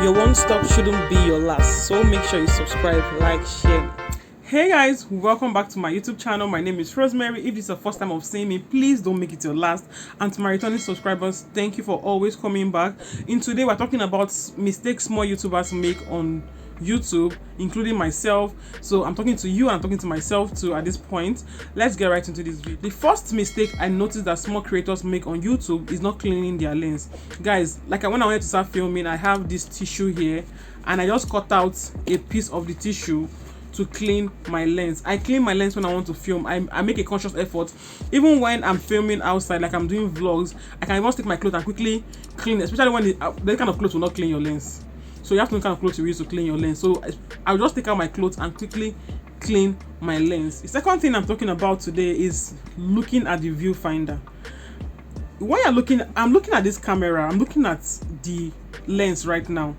Your one stop shouldn't be your last, so make sure you subscribe, like, share. Hey guys, welcome back to my YouTube channel. My name is Rosemary. If this is the first time of seeing me, please don't make it your last. And to my returning subscribers, thank you for always coming back. In today, we're talking about mistakes small YouTubers make on YouTube, including myself. So I'm talking to you and I'm talking to myself too at this point. Let's get right into this video. The first mistake I noticed that small creators make on YouTube is not cleaning their lens. Guys, like when I wanted to start filming, I have this tissue here and I just cut out a piece of the tissue to clean my lens. I clean my lens when I want to film. I make a conscious effort. Even when I'm filming outside, like I'm doing vlogs, I can even take my clothes and quickly clean it, especially when that kind of clothes will not clean your lens. So you have to know the kind of clothes you use to clean your lens. So I'll just take out my clothes and quickly clean my lens. The second thing I'm talking about today is looking at the viewfinder. When you're looking, I'm looking at this camera, I'm looking at the lens right now.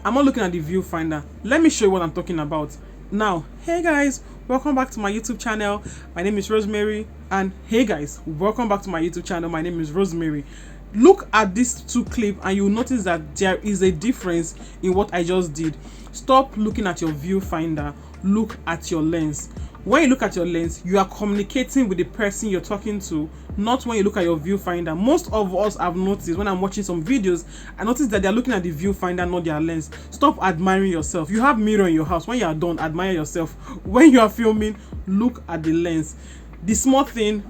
I'm not looking at the viewfinder. Let me show you what I'm talking about. Now, hey guys, welcome back to my YouTube channel. My name is Rosemary, and hey guys, welcome back to my YouTube channel. My name is Rosemary. Look at these two clips and you'll notice that there is a difference in what I just did. Stop looking at your viewfinder, look at your lens. When you look at your lens, you are communicating with the person you're talking to, not when you look at your viewfinder. Most of us have noticed when I'm watching some videos, I notice that they're looking at the viewfinder, not their lens. Stop admiring yourself. You have mirror in your house. When you are done, admire yourself. When you are filming, look at the lens. The small thing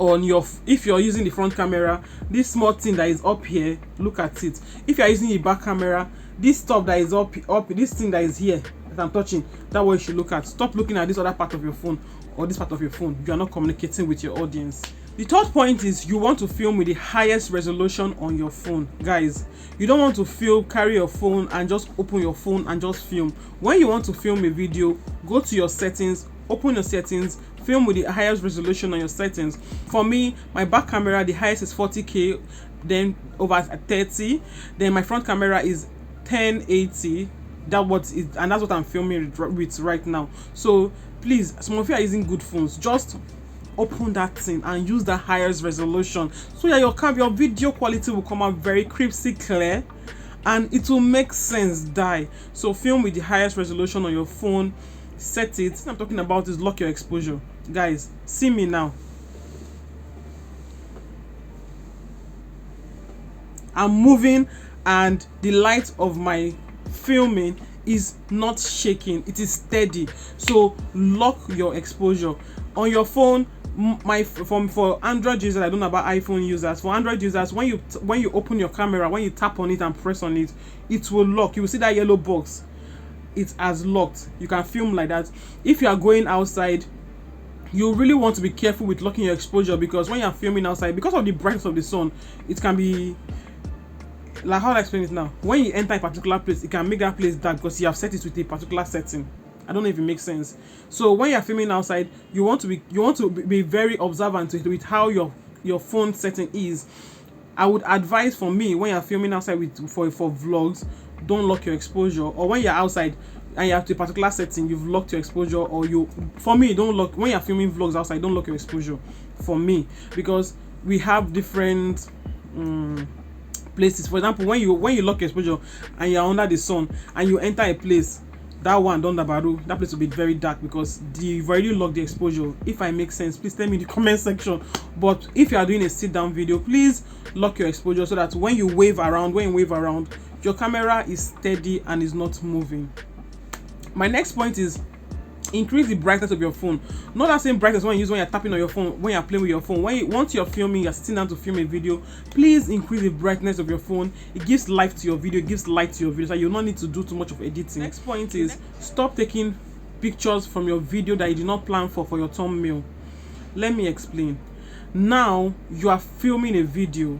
on your, if you're using the front camera, this small thing that is up here, look at it. If you're using the back camera, this stuff that is up, this thing that is here that I'm touching, that's what you should look at. Stop looking at this other part of your phone or this part of your phone. You are not communicating with your audience. The third point is you want to film with the highest resolution on your phone. Guys, you don't want to carry your phone and just open your phone and just film. When you want to film a video, go to your settings, open your settings, film with the highest resolution on your settings. For me, my back camera, the highest is 40K, then over 30. Then my front camera is 1080. And that's what I'm filming with right now. So please, some of you are using good phones, just open that thing and use the highest resolution so that your video quality will come out very crispy clear and it will make sense. So film with the highest resolution on your phone. Set it. What I'm talking about is lock your exposure. Guys, see me now. I'm moving and the light of my filming is not shaking, it is steady. So lock your exposure on your phone. For Android users, I don't know about iPhone users. For Android users, when you open your camera, when you tap on it and press on it, it will lock. You will see that yellow box. It has locked. You can film like that. If you are going outside, you really want to be careful with locking your exposure, because when you're filming outside, because of the brightness of the sun, it can be like, how do I explain it now? When you enter a particular place, it can make that place dark because you have set it with a particular setting. I don't know if it makes sense. So when you're filming outside, you want to be very observant with how your phone setting is. I would advise, for me, when you're filming outside for vlogs, don't lock your exposure. Or when you're outside and you have to a particular setting, you've locked your exposure, or for me, don't lock. When you're filming vlogs outside, don't lock your exposure, for me, because we have different places. For example, when you lock your exposure and you're under the sun and you enter a place, that place will be very dark because you've already locked the exposure. If I make sense, please tell me in the comment section. But if you are doing a sit down video, please lock your exposure so that when you wave around, your camera is steady and is not moving. My next point is increase the brightness of your phone. Not that same brightness when you're tapping on your phone, when you're playing with your phone. Once you're filming, you're sitting down to film a video, please increase the brightness of your phone. It gives life to your video, it gives light to your video, so you don't need to do too much of editing. Next point is stop taking pictures from your video that you did not plan for your thumbnail. Let me explain. Now you are filming a video,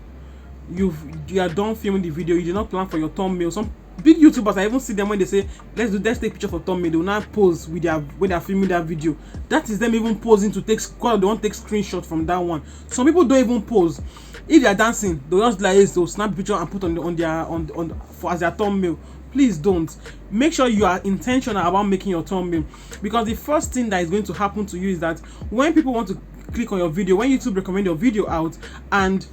you are done filming the video, you did not plan for your thumbnail. Some big YouTubers, I even see them when they say let's take picture for thumbnail, they will not pose when they are filming that video. That is them even posing to take, because they won't take screenshot from that one. Some people don't even pose. If they are dancing, they'll just like this, they'll snap picture and put as their thumbnail. Please don't. Make sure you are intentional about making your thumbnail, because the first thing that is going to happen to you is that when people want to click on your video, when YouTube recommend your video out and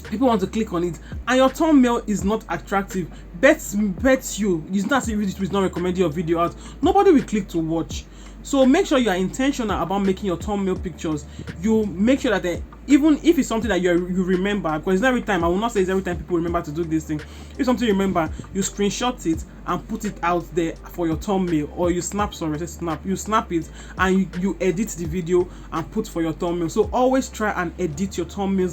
people want to click on it, and your thumbnail is not attractive, bet you, it's not as if YouTube is not recommending your video out, nobody will click to watch. So make sure you are intentional about making your thumbnail pictures. You make sure that even if it's something that you remember, because it's not every time, I will not say it's every time people remember to do this thing. If something you remember, you screenshot it and put it out there for your thumbnail, or you snap it and you edit the video and put for your thumbnail. So always try and edit your thumbnail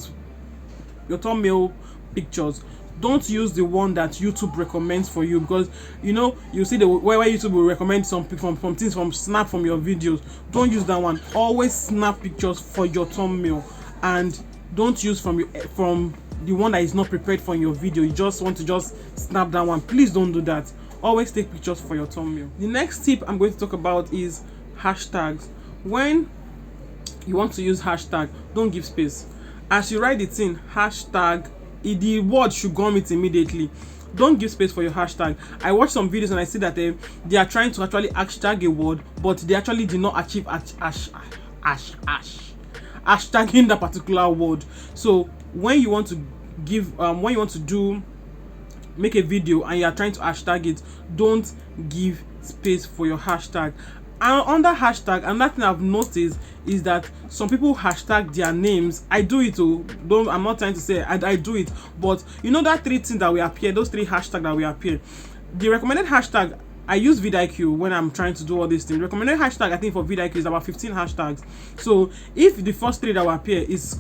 pictures. Don't use the one that YouTube recommends for you, because you see the where YouTube will recommend some from things from snap from your videos. Don't use that one. Always snap pictures for your thumbnail, and don't use from the one that is not prepared for your video. You just want to snap that one. Please don't do that. Always take pictures for your thumbnail. The next tip I'm going to talk about is hashtags. When you want to use hashtag, don't give space. As you write it in hashtag, the word should come it immediately. Don't give space for your hashtag. I watched some videos and I see that they are trying to actually hashtag a word, but they actually did not achieve hashtagging that particular word. So when you want to make a video and you are trying to hashtag it, don't give space for your hashtag. And under hashtag, another thing I've noticed is that some people hashtag their names. I do it too. I'm not trying to say I do it, but that 3 things that will appear, those 3 hashtags that will appear. The recommended hashtag, I use vidIQ when I'm trying to do all these things. Recommended hashtag, I think for vidIQ is about 15 hashtags. So if the first 3 that will appear is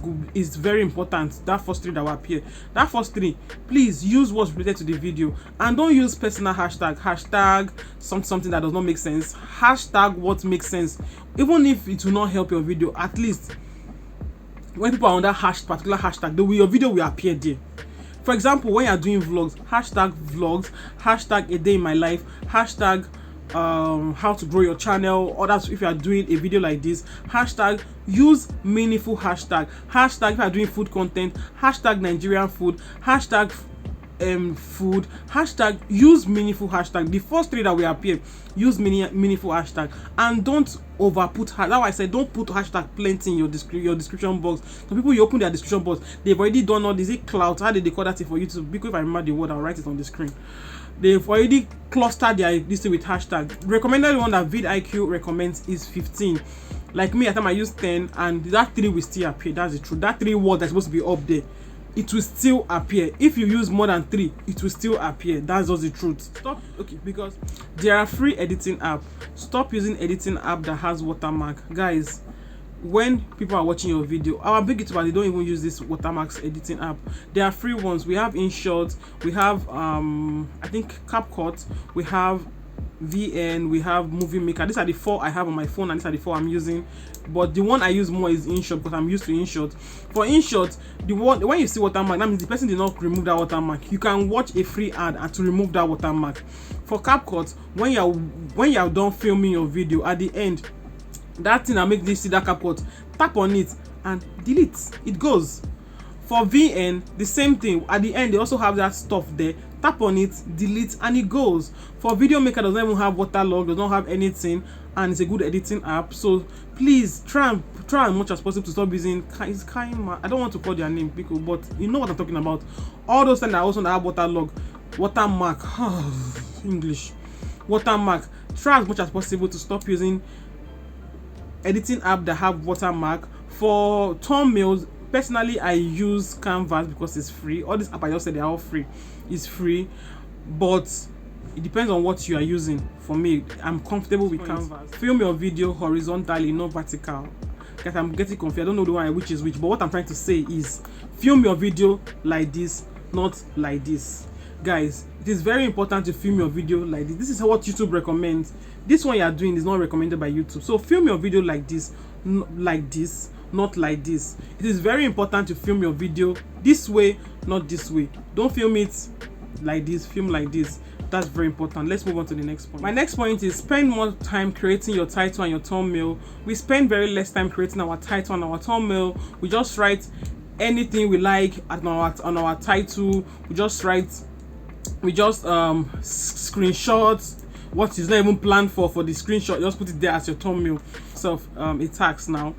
very important, that first 3 that will appear, that first 3, please use what's related to the video, and don't use personal hashtag something that does not make sense. Hashtag what makes sense. Even if it will not help your video, at least when people are on that particular hashtag, your video will appear there. For example, when you are doing vlogs, hashtag vlogs, hashtag a day in my life, hashtag how to grow your channel, or that's if you are doing a video like this, hashtag use meaningful hashtag if you are doing food content, hashtag Nigerian food, hashtag food, hashtag use meaningful hashtag. The first 3 that will appear, use meaningful hashtag, and don't overput. That's why I said don't put hashtag plenty in your description box. Some people, you open their description box, they've already done all this. Is it clout? How did they call that thing for YouTube? Because if I remember the word, I'll write it on the screen. They've already clustered their listing with hashtag. Recommended one that vidIQ recommends is 15. Like me, at time I use 10, and that 3 will still appear. That's the truth. That 3 words that's supposed to be up there, it will still appear. If you use more than 3, it will still appear. That's just the truth. Stop. Okay, because there are free editing app. Stop using editing app that has watermark. Guys, when people are watching your video, our big YouTubers, they don't even use this watermarks editing app. There are free ones. We have InShot, we have I think CapCut, we have VN, we have Movie Maker. These are the 4 I have on my phone, and these are the 4 I'm using. But the one I use more is InShot, because I'm used to InShot. For InShot, when you see watermark, that means the person did not remove that watermark. You can watch a free ad and to remove that watermark. For CapCut, when you are done filming your video, at the end, that thing that makes you see that CapCut, tap on it and delete. It goes. For VN, the same thing. At the end, they also have that stuff there. Tap on it, delete, and it goes. For Video Maker, doesn't even have waterlog, does not have anything, and it's a good editing app. So please try as much as possible to stop using. It's Kaima. I don't want to call their name, people, but you know what I'm talking about. All those things that also have watermark, English, watermark. Try as much as possible to stop using editing app that have watermark. For thumbnails, personally, I use Canvas because it's free. All these apps I just said, they're all free. It's free, but it depends on what you are using. For me, I'm comfortable with Canvas. Film your video horizontally, not vertical. Guys, I'm getting confused. I don't know the one which is which, but what I'm trying to say is film your video like this, not like this. Guys, it is very important to film your video like this. This is what YouTube recommends. This one you are doing is not recommended by YouTube. So film your video like this, not like this. It is very important to film your video this way, not this way. Don't film it like this, film like this. That's very important. Let's move on to the next point. My next point is spend more time creating your title and your thumbnail. We spend very less time creating our title and our thumbnail. We just write anything we like on our title. We just screenshots what is not even planned for the screenshot. Just put it there as your thumbnail. So it tags now.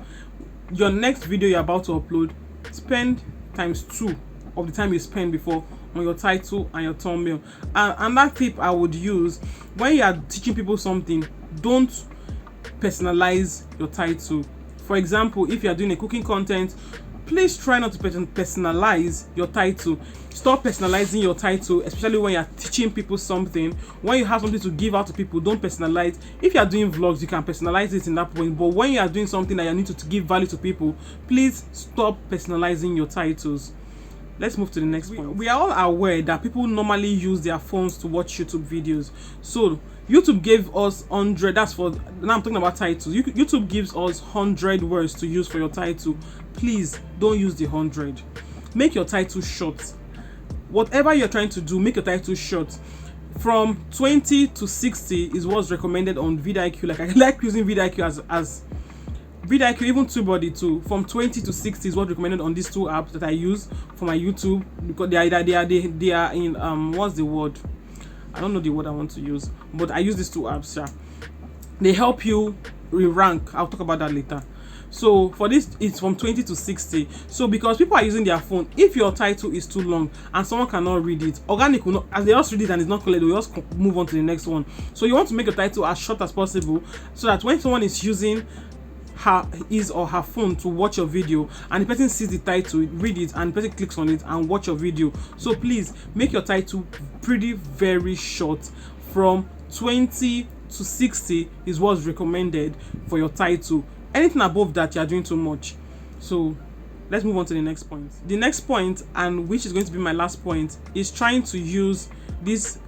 Your next video you're about to upload, spend ×2 of the time you spend before on your title and your thumbnail. And that tip I would use when you are teaching people something, don't personalize your title. For example, if you are doing a cooking content, please try not to personalize your title. Stop personalizing your title, especially when you are teaching people something. When you have something to give out to people, don't personalize. If you are doing vlogs, you can personalize it in that point, but when you are doing something that you need to give value to people, please stop personalizing your titles. Let's move to the next point. We are all aware that people normally use their phones to watch YouTube videos. So YouTube gave us 100, that's for, now I'm talking about titles. YouTube gives us 100 words to use for your title. Please don't use the 100. Make your title short. Whatever you're trying to do, make your title short. From 20 to 60 is what's recommended on vidIQ. Like, I like using vidIQ as vidIQ, even TubeBuddy too. From 20 to 60 is what's recommended on these two apps that I use for my YouTube, because they are in what's the word? I don't know the word I want to use, but I use these two apps. Yeah, they help you re-rank. I'll talk about that later. So for this, it's from 20 to 60. So because people are using their phone, if your title is too long and someone cannot read it, organic will not, as they just read it and it's not correct, they will just move on to the next one. So you want to make your title as short as possible, so that when someone is using his or her phone to watch your video and the person sees the title, read it, and the person clicks on it and watch your video. So please make your title very short. From 20 to 60 is what's recommended for your title. Anything above that, you are doing too much. So let's move on to the next point. The next point, and which is going to be my last point, is trying to use this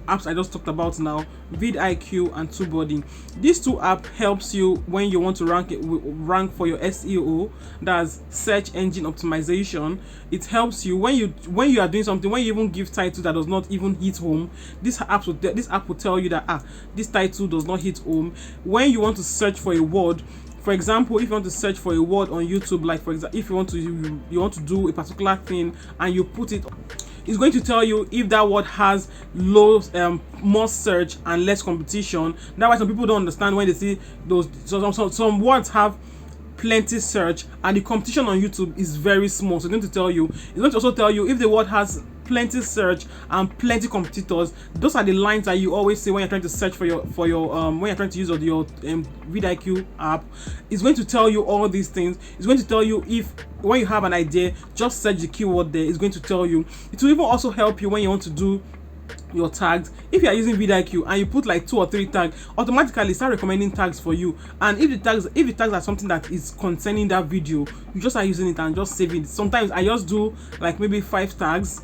apps I just talked about now, vidIQ and TubeBuddy. These two apps helps you when you want to rank for your SEO, that's search engine optimization. It helps you when you are doing something, when you even give title that does not even hit home. This app will tell you that this title does not hit home. When you want to search for a word, for example, if you want to search for a word on YouTube, like for example, if you want to do a particular thing and you put it, it's going to tell you if that word has more search and less competition. That's why some people don't understand when they see those. Some words have plenty search and the competition on YouTube is very small. So it's going to tell you. It's going to also tell you if the word has plenty search and plenty competitors. Those are the lines that you always say when you're trying to search for your when you're trying to use your vidIQ app. It's going to tell you all these things. It's going to tell you if when you have an idea, just search the keyword there. It's going to tell you. It will even also help you when you want to do your tags. If you are using vidIQ and you put like 2 or 3 tags, automatically start recommending tags for you. And if the tags are something that is concerning that video, you just are using it and just saving it. Sometimes I just do like maybe 5 tags,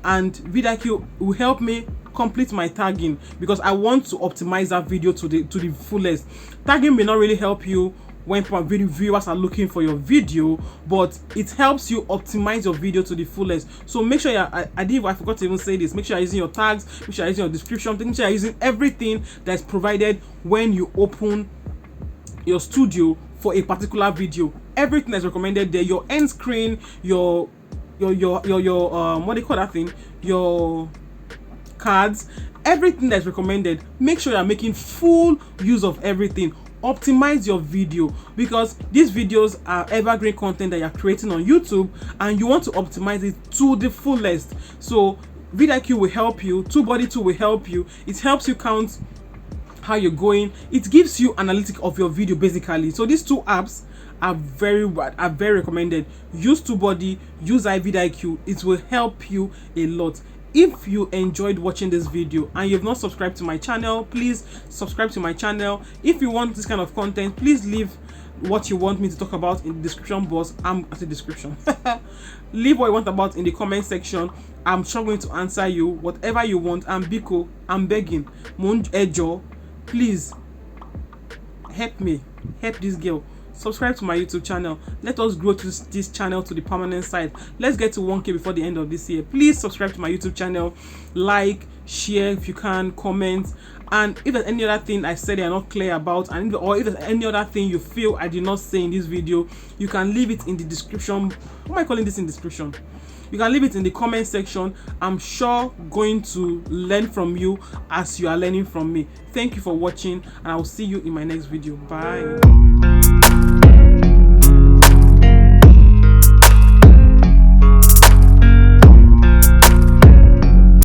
and vidIQ will help me complete my tagging because I want to optimize that video to the fullest. Tagging may not really help you when viewers are looking for your video, but it helps you optimize your video to the fullest. So make sure I forgot to even say this, make sure you're using your tags, make sure you're using your description, make sure you're using everything that's provided when you open your studio for a particular video. Everything that's recommended there, your end screen, your what do you call that thing, your cards, everything that's recommended. Make sure you're making full use of everything. Optimize your video because these videos are evergreen content that you're creating on YouTube and you want to optimize it to the fullest. So vidIQ will help you, TubeBuddy too will help you. It helps you count how you're going. It gives you analytics of your video basically. So these two apps are very recommended. Use TubeBuddy, use vidIQ. It will help you a lot. If you enjoyed watching this video and you've not subscribed to my channel, please subscribe to my channel. If you want this kind of content, please leave what you want me to talk about in the description box. Leave what you want about in the comment section. I'm sure going to answer you whatever you want. And Biko, I'm begging, Ejo, please help me, help this girl. Subscribe to my YouTube channel. Let us grow this channel to the permanent side. Let's get to 1K before the end of this year. Please subscribe to my YouTube channel, like, share if you can, comment, and if there's any other thing I said you're not clear about, and or if there's any other thing you feel I did not say in this video, you can leave it in the description. Why am I calling this in description? You can leave it in the comment section. I'm sure going to learn from you as you are learning from me. Thank you for watching, and I will see you in my next video. Bye.